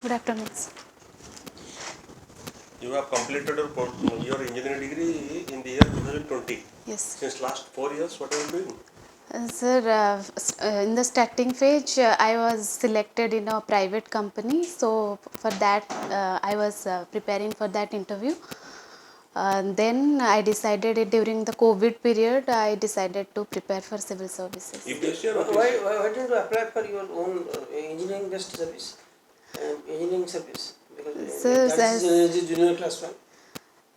Good afternoon. You have completed your engineering degree in the year 2020. Yes. Since last 4 years, what are you doing? Sir, in the starting phase, I was selected in a private company. So, for that, I was preparing for that interview. Then I decided during the COVID period, I decided to prepare for civil services. UPSC or Why, OPSC? why didn't you apply for your own engineering based service? Engineering service? Because Sir, that is junior class one.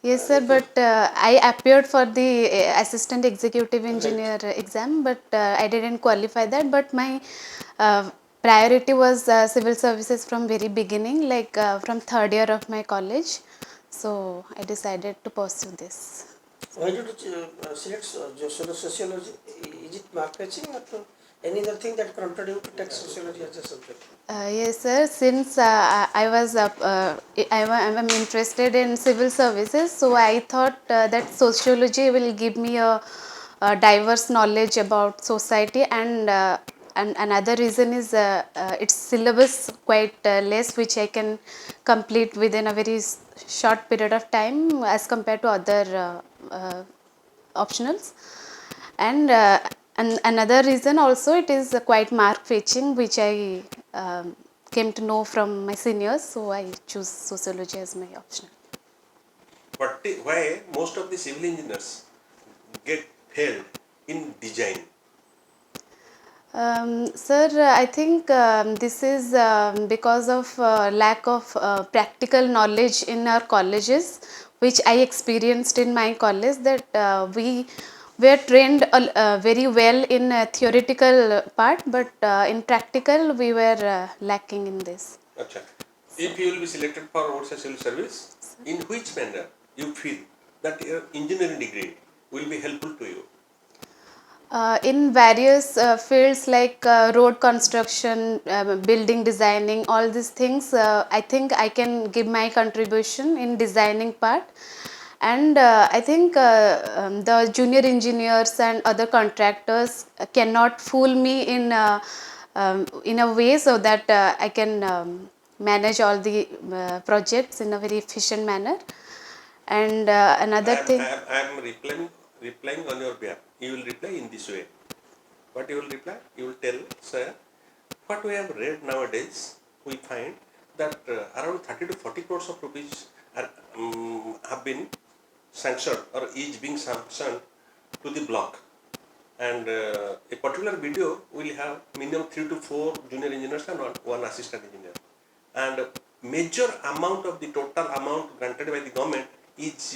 yes, sir, but I appeared for the assistant executive engineer exam, but I didn't qualify that. But my priority was civil services from very beginning, like from third year of my college. So I decided to pursue this. Why did you select sociology? Is it mark fetching or any other thing that prompted you to take sociology as a subject? Yes, sir. Since I'm interested in civil services, so I thought that sociology will give me a diverse knowledge about society, and another reason is its syllabus quite less, which I can complete within a very short period of time as compared to other optionals. And another reason also, it is quite mark fetching, which I came to know from my seniors, so I choose sociology as my optional. But why most of the civil engineers get failed in design? Sir, I think this is because of lack of practical knowledge in our colleges, which I experienced in my college, that we were trained very well in theoretical part, but in practical we were lacking in this. Acha. If you will be selected for Odisha civil service, in which manner you feel that your engineering degree will be helpful to you? In various fields like road construction, building designing, all these things, I think I can give my contribution in designing part. And I think the junior engineers and other contractors cannot fool me in a way so that I can manage all the projects in a very efficient manner. And another thing. I am replying on your behalf. You will reply in this way. What you will reply? You will tell, sir, what we have read nowadays, we find that around 30 to 40 crores of rupees are, have been sanctioned or is being sanctioned to the block. And a particular video will have minimum 3 to 4 junior engineers and one assistant engineer. And major amount of the total amount granted by the government is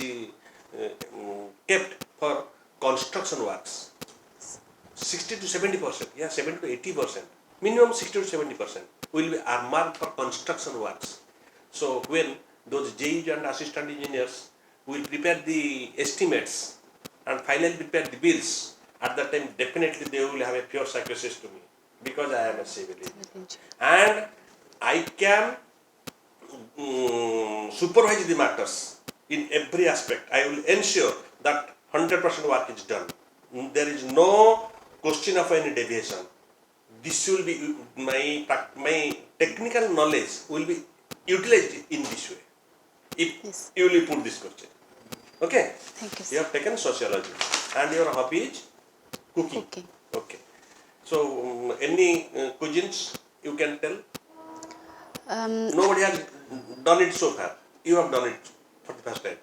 kept for construction works. 60 to 70%, yeah, 70 to 80%, minimum 60 to 70% will be earmarked for construction works. So when those JEs and assistant engineers will prepare the estimates and finally prepare the bills, at that time definitely they will have a pure psychosis to me, because I am a civil engineer and I can supervise the matters in every aspect. I will ensure that 100% work is done. There is no question of any deviation. This will be my technical knowledge will be utilized in this way if Yes. you will put this question. Okay. Thank you, You sir. have taken sociology and your hobby is cooking. Cooking. Okay. So any cuisines you can tell? Nobody has done it so far. You have done it for the first time.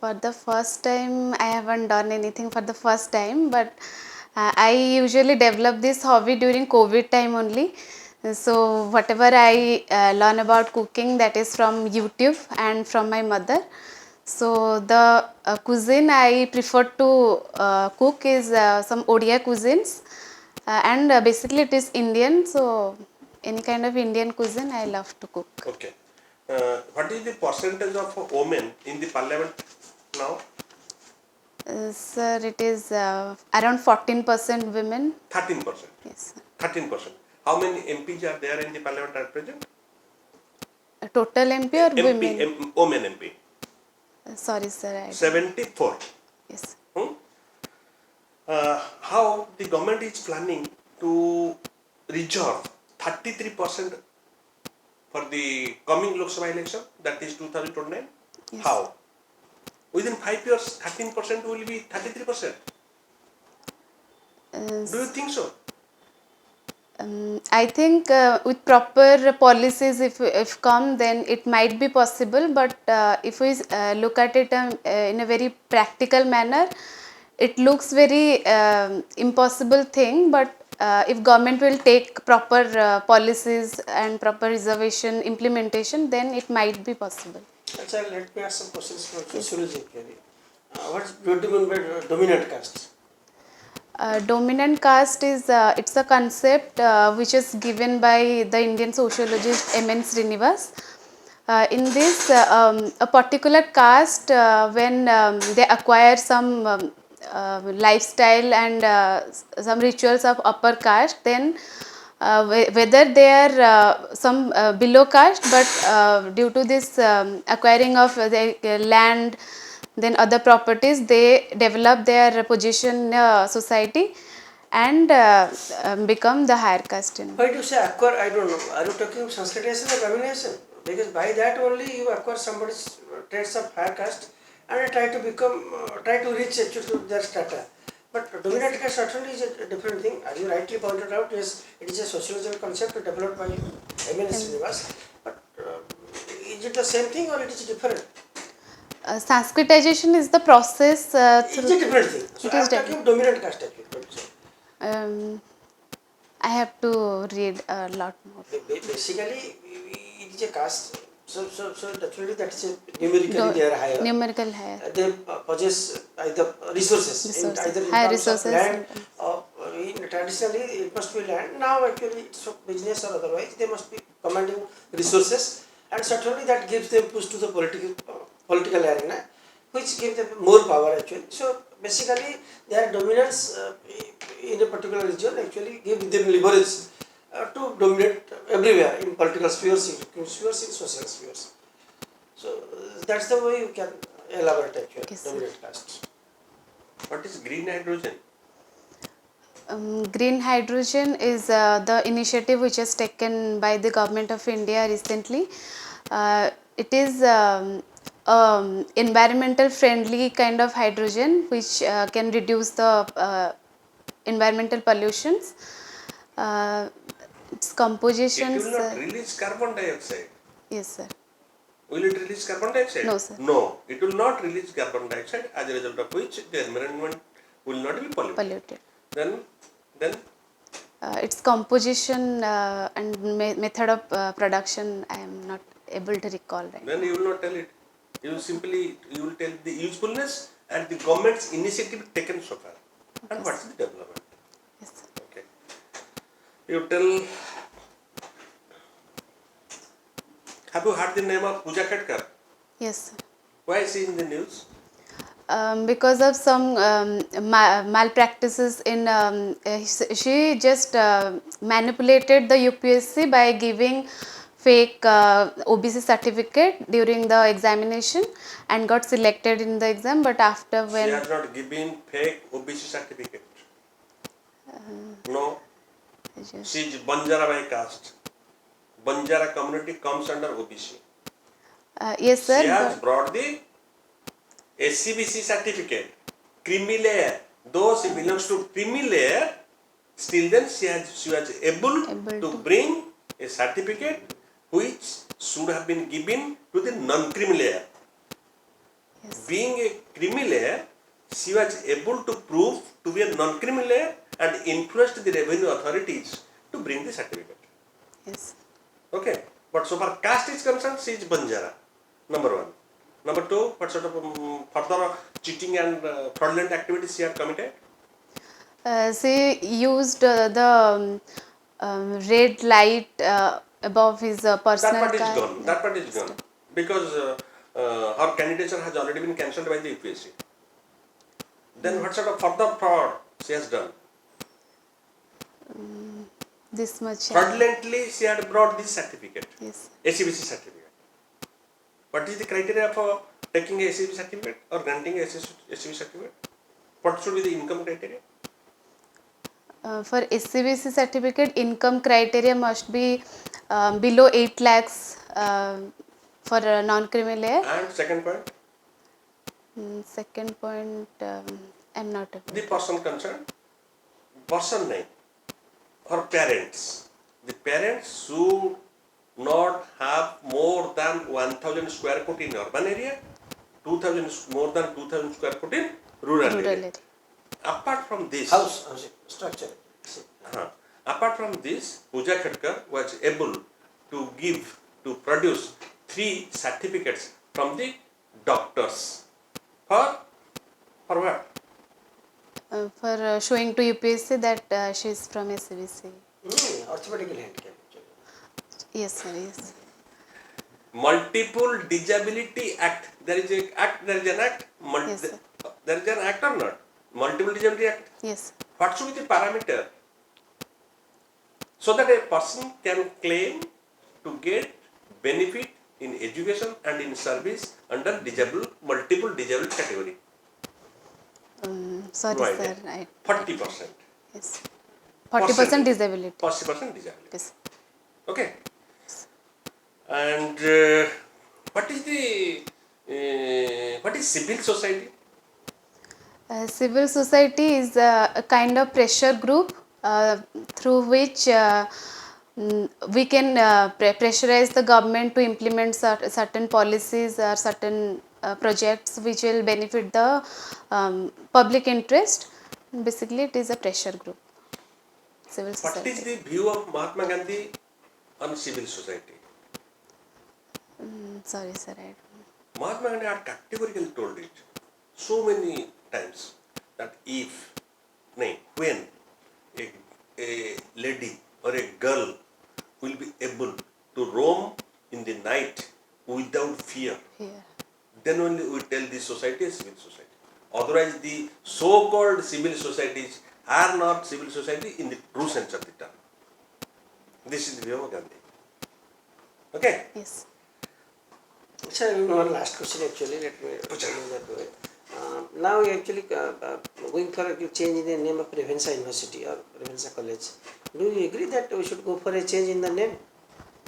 For the first time, I haven't done anything for the first time, but I usually develop this hobby during COVID time only. So whatever I learn about cooking, that is from YouTube and from my mother. So the cuisine I prefer to cook is some Odia cuisines, and basically it is Indian. So any kind of Indian cuisine I love to cook. Okay. What is the percentage of women in the parliament now? Sir, it is around 14% women. 13%. Yes. 13%. How many MPs are there in the parliament at present? Total MP or women? Women MP. Sorry, sir. 74. Yes. How the government is planning to reserve 33% for the coming Lok Sabha election, that is 2029? Yes. How? Within 5 years, 13% will be 33%. Do you think so? I think with proper policies, if come, then it might be possible. But if we look at it in a very practical manner, it looks very impossible thing. But if government will take proper policies and proper reservation implementation, then it might be possible. Achha, let me ask some questions from sociology actually. What do you mean by dominant caste? Dominant caste is it's a concept which is given by the Indian sociologist M.N. Srinivas. In this, a particular caste, when they acquire some lifestyle and some rituals of upper caste, then whether they are some below caste, but due to this acquiring of the land, then other properties, they develop their position in society and become the higher caste. Why do you say acquire? I don't know. Are you talking Sanskritization or domination? Because by that only you acquire somebody's traits of higher caste and try to become, try to reach actually to their strata. But dominant caste certainly is a different thing. As you rightly pointed out, yes, it is a sociological concept developed by M.N. Srinivas. But is it the same thing or it is different? Sanskritization is the process. It's a different thing. So It I am is talking dominant caste actually. I have to read a lot more. Basically, it is a caste. So definitely that is a numerically they are higher. Numerical higher. They possess either resources. Either in Higher terms resources. of land or traditionally it must be land. Now actually it's for business or otherwise they must be commanding resources, and certainly that gives them push to the political arena, which gives them more power actually. So basically their dominance in a particular region actually gives them leverage to dominate everywhere in political spheres, in social spheres. So that's the way you can elaborate actually Yes, dominant caste. What is green hydrogen? Green hydrogen is the initiative which is taken by the government of India recently. It is environmental friendly kind of hydrogen which can reduce the environmental pollutions. Its compositions. It will not release carbon dioxide. Yes, sir. Will it release carbon dioxide? No, sir. No, it will not release carbon dioxide, as a result of which the environment will not be polluted. Then its composition and method of production, I am not able to recall right then now. you will not tell it. You will tell the usefulness and the government's initiative taken so far. And Okay, what is the development? Yes, sir. Okay. You tell. Have you heard the name of Pooja Khetkar? Yes, sir. Why is she in the news? Because of some malpractices in she just manipulated the UPSC by giving fake OBC certificate during the examination and got selected in the exam, but after She when has not given fake OBC certificate. No. just, She is Banjara by caste. Banjara community comes under OBC. yes sir, She has but brought the SCBC certificate, creamy layer. Though she belongs to creamy layer, still then she was able to bring a certificate which should have been given to the non-creamy layer. yes, Being a creamy layer, she was able to prove to be a non-creamy layer and influenced the revenue authorities to bring the certificate. yes, Okay, but so far caste is concerned, she is Banjara, number one. Number two, what sort of further cheating and fraudulent activities she had committed? she used the red light above his personal That part is car. gone. That part is gone because her candidature has already been cancelled by the UPSC. Then what sort of further fraud she has done? This much. Fraudulently, she had brought this certificate, Yes. SCBC certificate. What is the criteria for taking a SCBC certificate or granting a SCBC certificate? What should be the income criteria? For SCBC certificate, income criteria must be below 8 lakhs for non-creamy layer. And second point, Second point, I'm not able the to. person concerned, person name or parents. The parents should not have more than 1000 square foot in urban area, 2000 more than 2000 square foot in rural Rural area. area. Apart from this, House structure. apart from this, Pooja Khadkar was able to produce 3 certificates from the doctors for what? For showing to UPSC that she is from SBC. Orthopedical handicap. Yes, sir. Yes. Multiple Disability Act. There is an act. Yes, sir. There is an act or not? Multiple Disability Act. Yes. What should be the parameter? So that a person can claim to get benefit in education and in service under multiple disability category. Sorry, No sir. idea. 40%. Yes. 40% disability. 40% disability. Yes. Okay. And what is civil society? Civil society is a kind of pressure group through which we can pressurize the government to implement certain policies or certain projects which will benefit the public interest. Basically, it is a pressure group. Civil What society. is the view of Mahatma Gandhi on civil society? Sorry, sir. I don't know. Mahatma Gandhi had categorically told it so many times that when a lady or a girl will be able to roam in the night without fear, Here. then only we tell this society a civil society. Otherwise, the so-called civil societies are not civil society in the true sense of the term. This is the view of Gandhi. Okay? Yes. Sir, one last question actually, let me tell you that way. Now actually going for a change in the name of Revensa University or Revensa College. Do you agree that we should go for a change in the name?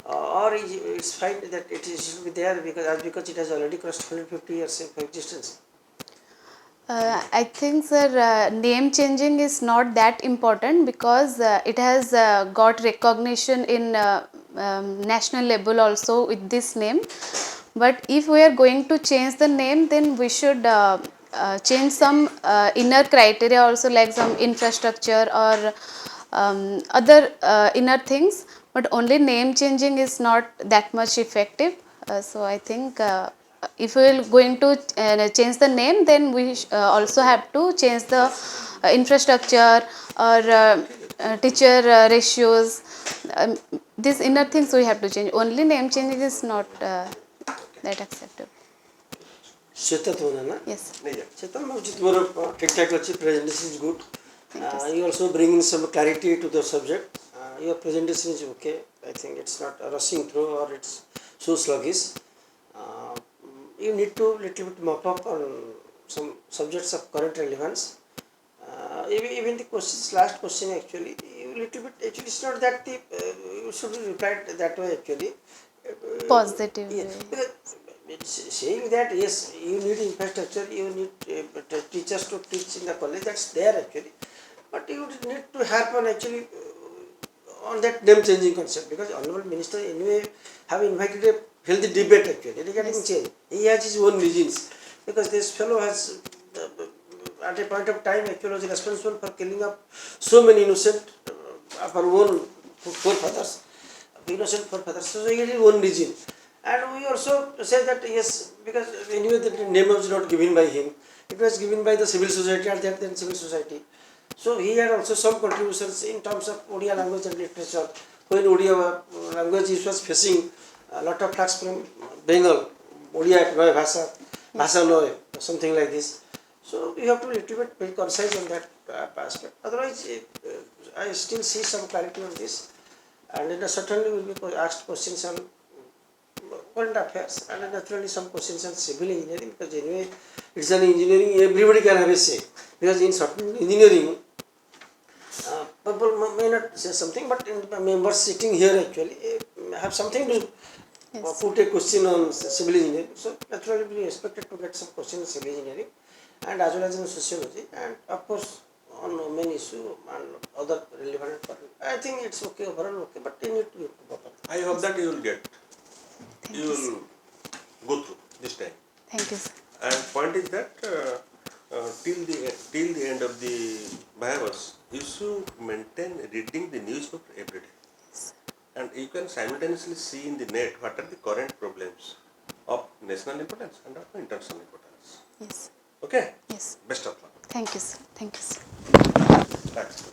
Or it's fine that it should be there because it has already crossed 150 years of existence? I think, sir, name changing is not that important because it has got recognition in national level also with this name. But if we are going to change the name, then we should change some inner criteria also, like some infrastructure or other inner things. But only name changing is not that much effective. So I think if we are going to change the name, then we also have to change the infrastructure or teacher ratios. These inner things we have to change. Only name changing is not that acceptable. SWETA to na? Yes. SWETA, presentation is good. You also bring in some clarity to the subject. Your presentation is okay. I think it's not rushing through or it's so sluggish. You need to little bit mop up on some subjects of current relevance. Even the questions, last question actually, little bit actually it's not that the you should reply that way actually. Positive Yeah, way. because it's saying that yes, you need infrastructure, you need teachers to teach in the college. That's there actually, but you need to help on actually on that name changing concept because Honorable Minister anyway have invited a healthy debate actually regarding change. He has his own reasons because this fellow has at a point of time actually was responsible for killing up so many innocent of our own forefathers, innocent forefathers. So he has his own reason. And we also say that yes, because anyway the name was not given by him, it was given by the civil society at that then civil society. So he had also some contributions in terms of Odia language and literature. When Odia language was facing a lot of attacks from Bengal, Odia Noy Bhasa, Bhasa Noy, something like this. So you have to be a little bit very concise on that aspect. Otherwise, I still see some clarity on this. And then certainly will be asked questions on current affairs and naturally some questions on civil engineering because anyway it's an engineering, everybody can have a say. Because in certain engineering, people may not say something, but members sitting here actually, have something to Yes. put a question on civil engineering. So naturally we expected to get some question on civil engineering and as well as in sociology and of course on main issue and other relevant part. I think it's okay overall okay, but you need to be proper. I hope that you will get. Thank You you, sir. will go through this time. Thank you, sir. And point is that till the end of the BIOS, you should maintain reading the newspaper every day. And you can simultaneously see in the net what are the current problems of national importance and of international importance. Yes. Okay? Yes. Best of luck. Thank you, sir. Thank you, sir. Thanks.